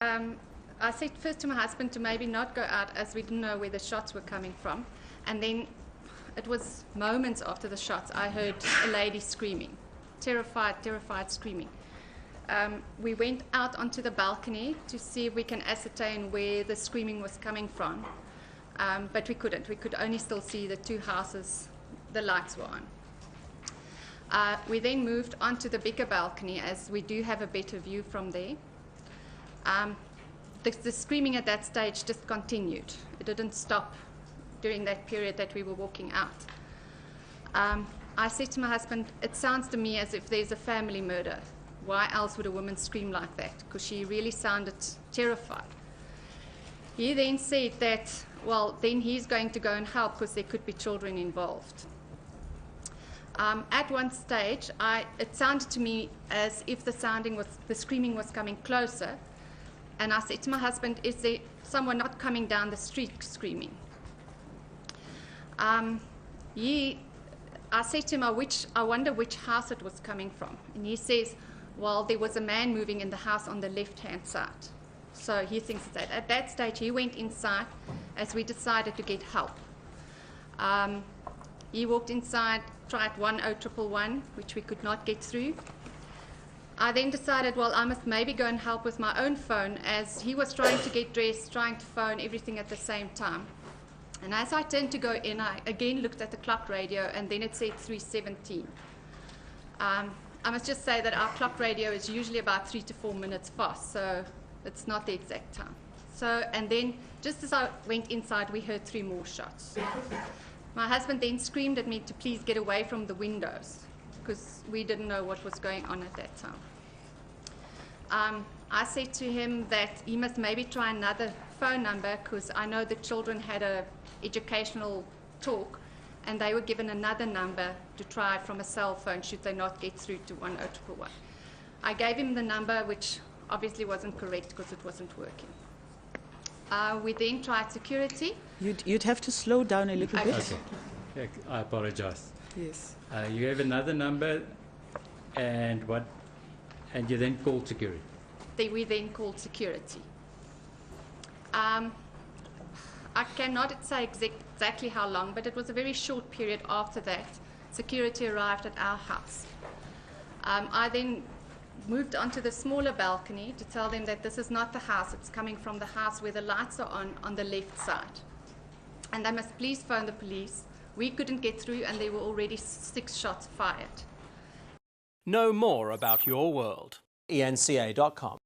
I said first to my husband to maybe not go out as we didn't know where the shots were coming from. And then it was moments after the shots I heard a lady screaming, terrified screaming. We went out onto the balcony to see if we can ascertain where the screaming was coming from. But we couldn't. We could only still see the two houses the lights were on. We then moved onto the bigger balcony as we do have a better view from there. The screaming at that stage just continued. It didn't stop during that period that we were walking out. I said to my husband, it sounds to me as if there's a family murder. Why else would a woman scream like that? Because she really sounded terrified. He then said that, well, then he's going to go and help because there could be children involved. At one stage, it sounded to me as if the screaming was coming closer. And I said to my husband, is there someone not coming down the street screaming? I said to him, I wonder which house it was coming from. And he says, well, there was a man moving in the house on the left-hand side. So he thinks that. At that stage, he went inside as we decided to get help. He walked inside, tried 10111, which we could not get through. I then decided, well, I must maybe go and help with my own phone as he was trying to get dressed, trying to phone, everything at the same time. And as I turned to go in, I again looked at the clock radio, and then it said 3:17. I must just say that our clock radio is usually about 3 to 4 minutes fast, so it's not the exact time. And then just as I went inside, we heard 3 more shots. My husband then screamed at me to please get away from the windows, because we didn't know what was going on at that time. I said to him that he must maybe try another phone number, because I know the children had a educational talk, and they were given another number to try from a cell phone should they not get through to 10211. I gave him the number, which obviously wasn't correct because it wasn't working. We then tried security. You'd have to slow down a little bit. Okay. I apologize. Yes. You gave another number, and you then called security. We then called security. I cannot say exactly how long, but it was a very short period after that. Security arrived at our house. I then moved onto the smaller balcony to tell them that this is not the house. It's coming from the house where the lights are on the left side. And they must please phone the police. We couldn't get through, and there were already 6 shots fired. Know more about your world. eNCA.com.